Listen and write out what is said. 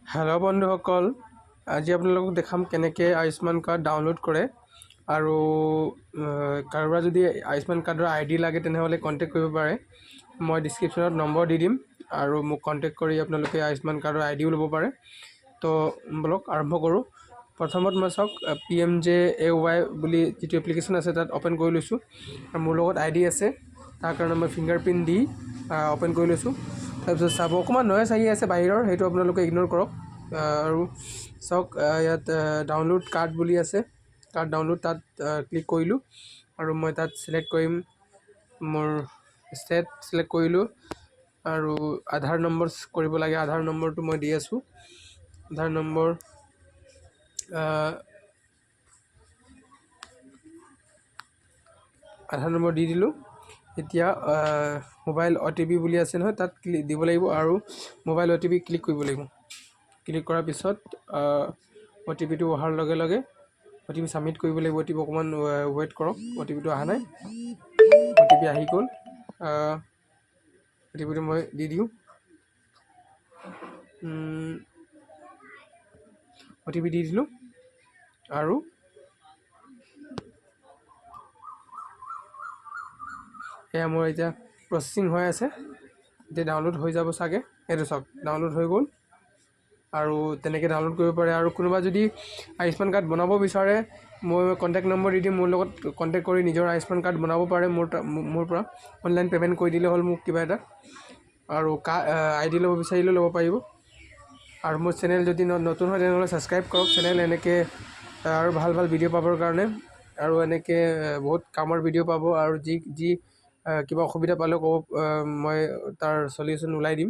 Hello' বন্ধুসকল, আজি আপোনালোকক দেখাম কেনেকৈ আয়ুষ্মান কাৰ্ড ডাউনলোড কৰে আৰু কাৰোবাৰ যদি আয়ুষ্মান কাৰ্ডৰ আইডি লাগে তেনেহ'লে কণ্টেক্ট কৰিব পাৰে। মই ডিছক্ৰিপশ্যনত নম্বৰ দি দিম আৰু মোক কণ্টেক্ট কৰি আপোনালোকে আয়ুষ্মান কাৰ্ডৰ আইডিও ল'ব পাৰে। তো বলক আৰম্ভ কৰোঁ। প্ৰথমত মই চাওক PMJAY বুলি যিটো এপ্লিকেশ্যন আছে তাত অ'পেন কৰি লৈছোঁ আৰু মোৰ লগত আইডি আছে, তাৰ কাৰণে মই ফিংগাৰপ্ৰিণ্ট দি অ'পেন কৰি লৈছোঁ। তাৰপিছত চাব অকণমান নয়েজ আহি আছে বাহিৰৰ, সেইটো আপোনালোকে ইগন'ৰ কৰক। আৰু চাওক ইয়াত ডাউনলোড কাৰ্ড বুলি আছে, কাৰ্ড ডাউনলোড তাত ক্লিক কৰিলোঁ আৰু মই তাত চিলেক্ট কৰিম মোৰ ষ্টেট চিলেক্ট কৰিলোঁ আৰু আধাৰ নম্বৰ কৰিব লাগে। আধাৰ নম্বৰটো মই দি আছোঁ। আধাৰ নম্বৰ দি দিলোঁ। এতিয়া মোবাইল OTP বুলি আছে নহয়, তাত দিব লাগিব আৰু মোবাইল OTP ক্লিক কৰিব লাগিব। ক্লিক কৰাৰ পিছত OTPটো অহাৰ লগে লগে OTP ছাবমিট কৰিব লাগিব। OTP অকণমান ৱেইট কৰক, OTPটো অহা নাই। OTP আহি গ'ল। OTPটো মই দি দিওঁ। OTP দি দিলোঁ আৰু এয়া মোৰ এতিয়া প্ৰচেছিং হৈ আছে, এতিয়া ডাউনলোড হৈ যাব চাগে। এইটো চাওক ডাউনলোড হৈ গ'ল আৰু তেনেকৈ ডাউনলোড কৰিব পাৰে। আৰু কোনোবা যদি আয়ুষ্মান কাৰ্ড বনাব বিচাৰে মই কণ্টেক্ট নম্বৰ দি দিম, মোৰ লগত কণ্টেক্ট কৰি নিজৰ আয়ুষ্মান কাৰ্ড বনাব পাৰে। মোৰ পৰা অনলাইন পে'মেণ্ট কৰি দিলে হ'ল মোক কিবা এটা, আৰু আইডি ল'ব বিচাৰিলেও ল'ব পাৰিব। আৰু মোৰ চেনেল যদি নতুন হয় তেনেহ'লে ছাবস্ক্ৰাইব কৰক চেনেল, এনেকৈ আৰু ভাল ভাল ভিডিঅ' পাবৰ কাৰণে। আৰু এনেকৈ বহুত কামৰ ভিডিঅ' পাব, আৰু যি কিবা অসুবিধা পালেও ক'ব, মই তাৰ চলিউশ্যন ওলাই দিম।